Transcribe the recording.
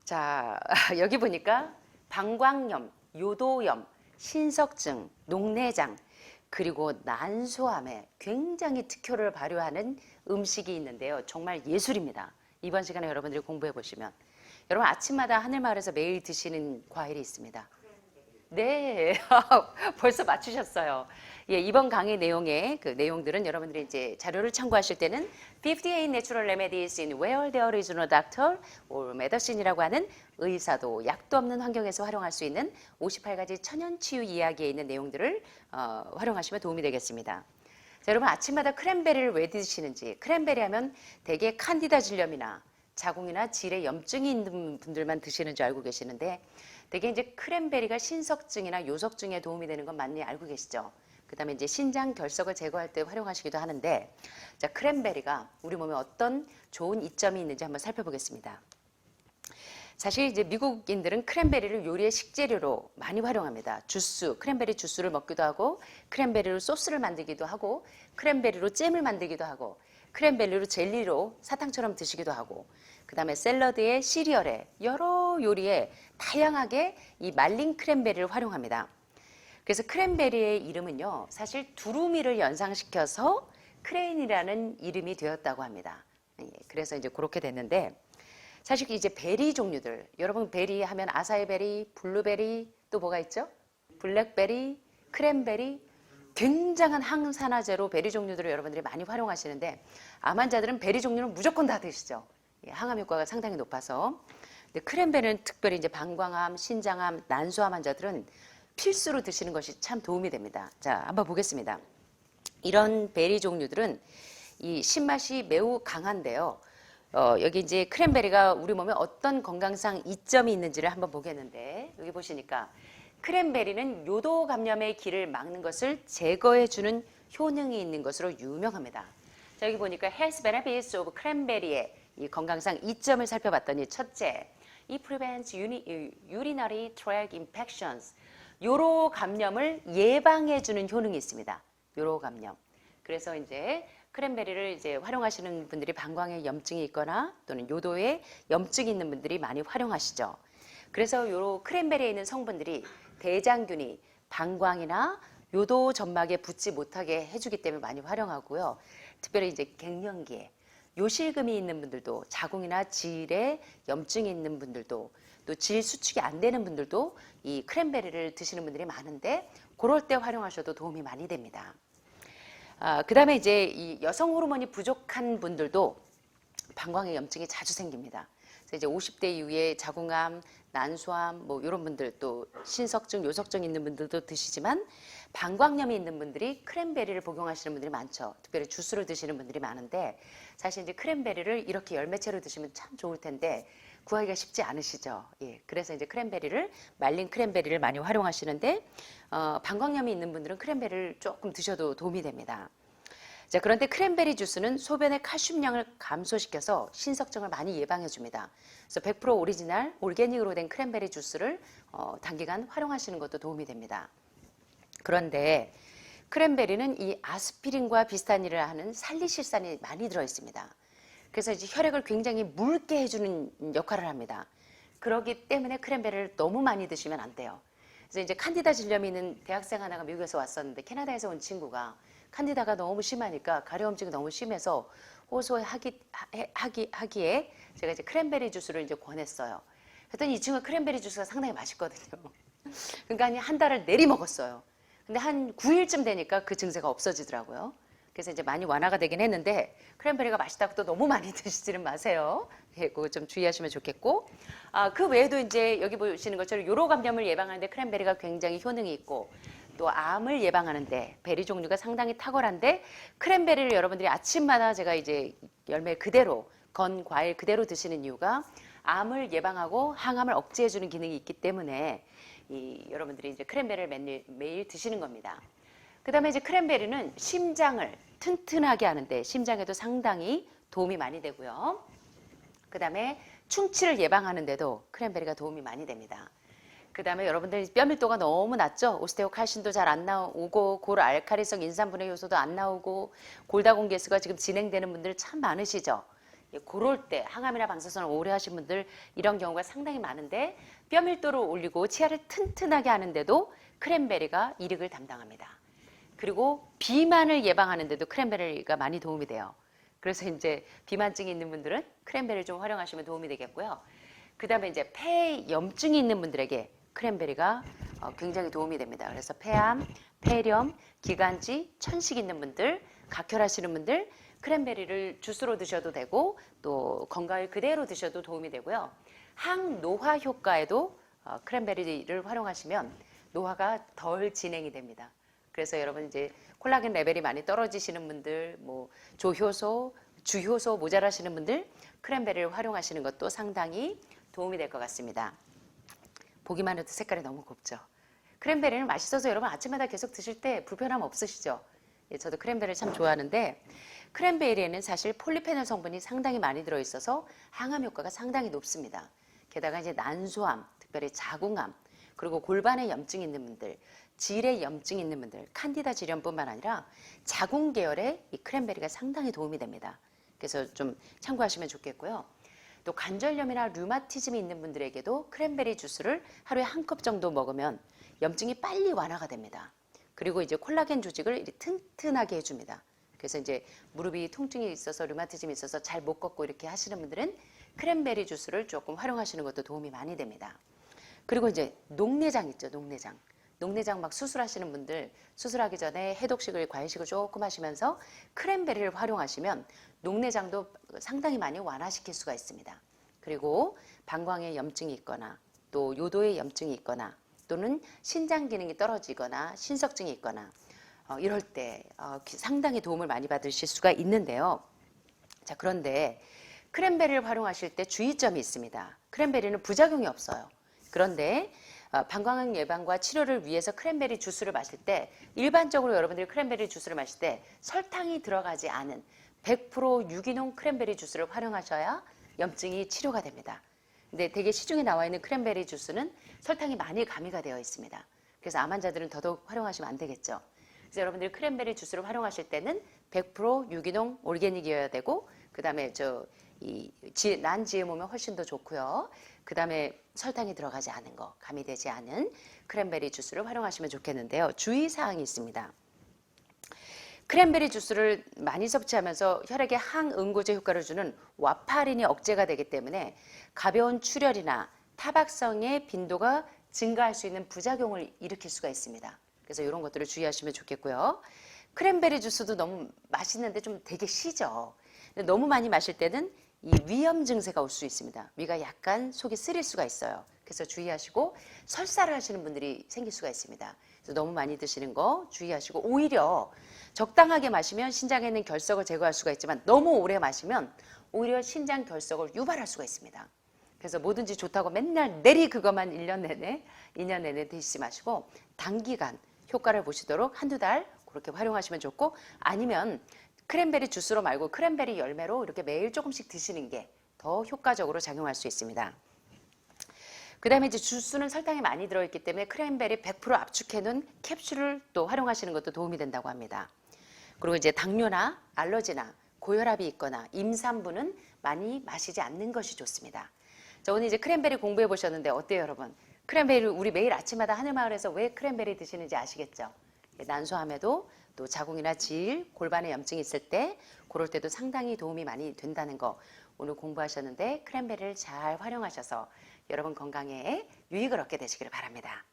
자, 여기 보니까 방광염, 요도염, 신석증, 녹내장, 그리고 난소암에 굉장히 특효를 발휘하는 음식이 있는데요. 정말 예술입니다. 이번 시간에 여러분들이 공부해 보시면. 여러분 아침마다 하늘마을에서 매일 드시는 과일이 있습니다. 네, 벌써 맞추셨어요. 예, 이번 강의 내용의 그 내용들은 여러분들이 이제 자료를 참고하실 때는 58 Natural Remedies in Where There is no Doctor or Medicine이라고 하는 의사도 약도 없는 환경에서 활용할 수 있는 58가지 천연치유 이야기에 있는 내용들을 활용하시면 도움이 되겠습니다. 자, 여러분 아침마다 크랜베리를 왜 드시는지. 크랜베리 하면 대개 칸디다 질염이나 자궁이나 질에 염증이 있는 분들만 드시는 줄 알고 계시는데, 대개 이제 크랜베리가 신석증이나 요석증에 도움이 되는 건 많이 알고 계시죠? 그 다음에 이제 신장 결석을 제거할 때 활용하시기도 하는데, 자, 크랜베리가 우리 몸에 어떤 좋은 이점이 있는지 한번 살펴보겠습니다. 사실 이제 미국인들은 크랜베리를 요리의 식재료로 많이 활용합니다. 주스, 크랜베리 주스를 먹기도 하고, 크랜베리로 소스를 만들기도 하고, 크랜베리로 잼을 만들기도 하고, 크랜베리로 젤리로 사탕처럼 드시기도 하고, 그 다음에 샐러드에 시리얼에 여러 요리에 다양하게 이 말린 크랜베리를 활용합니다. 그래서 크랜베리의 이름은요, 사실 두루미를 연상시켜서 크레인이라는 이름이 되었다고 합니다. 그래서 이제 그렇게 됐는데, 사실 이제 베리 종류들, 여러분 베리 하면 아사이베리, 블루베리, 또 뭐가 있죠? 블랙베리, 크랜베리, 굉장한 항산화제로 베리 종류들을 여러분들이 많이 활용하시는데, 암 환자들은 베리 종류는 무조건 다 드시죠. 항암 효과가 상당히 높아서. 근데 크랜베리는 특별히 이제 방광암, 신장암, 난소암 환자들은 필수로 드시는 것이 참 도움이 됩니다. 자, 한번 보겠습니다. 이런 베리 종류들은 이 신맛이 매우 강한데요. 여기 이제 크랜베리가 우리 몸에 어떤 건강상 이점이 있는지를 한번 보겠는데, 여기 보시니까 크랜베리는 요도 감염의 길을 막는 것을 제거해주는 효능이 있는 것으로 유명합니다. 자, 여기 보니까 Health Benefits of Cranberry의 이 건강상 이점을 살펴봤더니, 첫째, it prevents urinary tract infections. 요로 감염을 예방해주는 효능이 있습니다. 요로 감염. 그래서 이제 크랜베리를 이제 활용하시는 분들이 방광에 염증이 있거나 또는 요도에 염증이 있는 분들이 많이 활용하시죠. 그래서 요 크랜베리에 있는 성분들이 대장균이 방광이나 요도 점막에 붙지 못하게 해주기 때문에 많이 활용하고요. 특별히 이제 갱년기에 요실금이 있는 분들도, 자궁이나 질에 염증이 있는 분들도, 또 질 수축이 안 되는 분들도 이 크랜베리를 드시는 분들이 많은데, 그럴 때 활용하셔도 도움이 많이 됩니다. 그 다음에 이제 이 여성 호르몬이 부족한 분들도 방광에 염증이 자주 생깁니다. 그래서 이제 50대 이후에 자궁암, 난소암, 뭐 이런 분들, 또 신석증, 요석증 있는 분들도 드시지만, 방광염이 있는 분들이 크랜베리를 복용하시는 분들이 많죠. 특별히 주스로 드시는 분들이 많은데, 사실 이제 크랜베리를 이렇게 열매채로 드시면 참 좋을 텐데 구하기가 쉽지 않으시죠. 예, 그래서 이제 크랜베리를, 말린 크랜베리를 많이 활용하시는데, 방광염이 있는 분들은 크랜베리를 조금 드셔도 도움이 됩니다. 자, 그런데 크랜베리 주스는 소변의 칼슘량을 감소시켜서 신석증을 많이 예방해 줍니다. 그래서 100% 오리지널, 올게닉으로 된 크랜베리 주스를 단기간 활용하시는 것도 도움이 됩니다. 그런데 크랜베리는 이 아스피린과 비슷한 일을 하는 살리실산이 많이 들어 있습니다. 그래서 이제 혈액을 굉장히 묽게 해주는 역할을 합니다. 그렇기 때문에 크랜베리를 너무 많이 드시면 안 돼요. 그래서 이제 칸디다 질염이 있는 대학생 하나가 미국에서 왔었는데, 캐나다에서 온 친구가 칸디다가 너무 심하니까, 가려움증이 너무 심해서 호소하기에 제가 이제 크랜베리 주스를 이제 권했어요. 그랬더니 이 친구가 크랜베리 주스가 상당히 맛있거든요. 그러니까 한 달을 내리 먹었어요. 근데 한 9일쯤 되니까 그 증세가 없어지더라고요. 그래서 이제 많이 완화가 되긴 했는데, 크랜베리가 맛있다고 또 너무 많이 드시지는 마세요. 예, 그거 좀 주의하시면 좋겠고, 그 외에도 이제 여기 보시는 것처럼 요로 감염을 예방하는데 크랜베리가 굉장히 효능이 있고, 또 암을 예방하는데 베리 종류가 상당히 탁월한데, 크랜베리를 여러분들이 아침마다 제가 이제 열매 그대로, 건 과일 그대로 드시는 이유가 암을 예방하고 항암을 억제해주는 기능이 있기 때문에 여러분들이 이제 크랜베리를 매일 드시는 겁니다. 그 다음에 이제 크랜베리는 심장을 튼튼하게 하는데, 심장에도 상당히 도움이 많이 되고요. 그 다음에 충치를 예방하는데도 크랜베리가 도움이 많이 됩니다. 그 다음에 여러분들 뼈 밀도가 너무 낮죠? 오스테오칼신도 잘 안 나오고 골 알칼리성 인산분해 효소도 안 나오고 골다공 개수가 지금 진행되는 분들 참 많으시죠? 예, 그럴 때 항암이나 방사선을 오래 하신 분들 이런 경우가 상당히 많은데 뼈 밀도를 올리고 치아를 튼튼하게 하는데도 크랜베리가 이력을 담당합니다. 그리고 비만을 예방하는데도 크랜베리가 많이 도움이 돼요. 그래서 이제 비만증이 있는 분들은 크랜베리를 좀 활용하시면 도움이 되겠고요. 그 다음에 이제 폐 염증이 있는 분들에게 크랜베리가 굉장히 도움이 됩니다. 그래서 폐암, 폐렴, 기관지, 천식 있는 분들, 각혈하시는 분들 크랜베리를 주스로 드셔도 되고 또 건강을 그대로 드셔도 도움이 되고요. 항노화 효과에도 크랜베리를 활용하시면 노화가 덜 진행이 됩니다. 그래서 여러분 이제 콜라겐 레벨이 많이 떨어지시는 분들, 뭐 조효소, 주효소 모자라시는 분들 크랜베리를 활용하시는 것도 상당히 도움이 될 것 같습니다. 보기만 해도 색깔이 너무 곱죠. 크랜베리는 맛있어서 여러분 아침마다 계속 드실 때 불편함 없으시죠? 예, 저도 크랜베리를 참 좋아하는데 크랜베리에는 사실 폴리페놀 성분이 상당히 많이 들어있어서 항암 효과가 상당히 높습니다. 게다가 이제 난소암, 특별히 자궁암, 그리고 골반에 염증이 있는 분들, 질에 염증이 있는 분들, 칸디다 질염뿐만 아니라 자궁 계열에 이 크랜베리가 상당히 도움이 됩니다. 그래서 좀 참고하시면 좋겠고요. 또 관절염이나 류마티즘이 있는 분들에게도 크랜베리 주스를 하루에 한 컵 정도 먹으면 염증이 빨리 완화가 됩니다. 그리고 이제 콜라겐 조직을 튼튼하게 해줍니다. 그래서 이제 무릎이 통증이 있어서 류마티즘이 있어서 잘 못 걷고 이렇게 하시는 분들은 크랜베리 주스를 조금 활용하시는 것도 도움이 많이 됩니다. 그리고 이제 녹내장 있죠, 녹내장. 녹내장 막 수술하시는 분들 수술하기 전에 해독식을 과일식을 조금 하시면서 크랜베리를 활용하시면 녹내장도 상당히 많이 완화시킬 수가 있습니다. 그리고 방광에 염증이 있거나 또 요도에 염증이 있거나 또는 신장 기능이 떨어지거나 신석증이 있거나 이럴 때 상당히 도움을 많이 받으실 수가 있는데요. 자, 그런데 크랜베리를 활용하실 때 주의점이 있습니다. 크랜베리는 부작용이 없어요. 그런데 방광 예방과 치료를 위해서 크랜베리 주스를 마실 때 일반적으로 여러분들이 크랜베리 주스를 마실 때 설탕이 들어가지 않은 100% 유기농 크랜베리 주스를 활용하셔야 염증이 치료가 됩니다. 근데 대개 시중에 나와 있는 크랜베리 주스는 설탕이 많이 가미가 되어 있습니다. 그래서 암 환자들은 더더욱 활용하시면 안 되겠죠. 그래서 여러분들이 크랜베리 주스를 활용하실 때는 100% 유기농 오르게닉이어야 되고 그 다음에 난 GMO면 훨씬 더 좋고요. 그 다음에 설탕이 들어가지 않은 거, 가미되지 않은 크랜베리 주스를 활용하시면 좋겠는데요. 주의사항이 있습니다. 크랜베리 주스를 많이 섭취하면서 혈액에 항응고제 효과를 주는 와파린이 억제가 되기 때문에 가벼운 출혈이나 타박성의 빈도가 증가할 수 있는 부작용을 일으킬 수가 있습니다. 그래서 이런 것들을 주의하시면 좋겠고요. 크랜베리 주스도 너무 맛있는데 좀 되게 시죠. 너무 많이 마실 때는 이 위염 증세가 올 수 있습니다. 위가 약간 속이 쓰릴 수가 있어요. 그래서 주의하시고 설사를 하시는 분들이 생길 수가 있습니다. 그래서 너무 많이 드시는 거 주의하시고 오히려 적당하게 마시면 신장에 있는 결석을 제거할 수가 있지만 너무 오래 마시면 오히려 신장 결석을 유발할 수가 있습니다. 그래서 뭐든지 좋다고 맨날 내리 그것만 1년 내내, 2년 내내 드시지 마시고 단기간 효과를 보시도록 한두 달 그렇게 활용하시면 좋고 아니면 크랜베리 주스로 말고 크랜베리 열매로 이렇게 매일 조금씩 드시는 게 더 효과적으로 작용할 수 있습니다. 그 다음에 이제 주스는 설탕이 많이 들어있기 때문에 크랜베리 100% 압축해 놓은 캡슐을 또 활용하시는 것도 도움이 된다고 합니다. 그리고 이제 당뇨나 알러지나 고혈압이 있거나 임산부는 많이 마시지 않는 것이 좋습니다. 자, 오늘 이제 크랜베리 공부해 보셨는데 어때요, 여러분? 크랜베리 우리 매일 아침마다 하늘마을에서 왜 크랜베리 드시는지 아시겠죠? 난소암에도 또 자궁이나 질, 골반에 염증이 있을 때 그럴 때도 상당히 도움이 많이 된다는 거 오늘 공부하셨는데 크랜베리를 잘 활용하셔서 여러분 건강에 유익을 얻게 되시기를 바랍니다.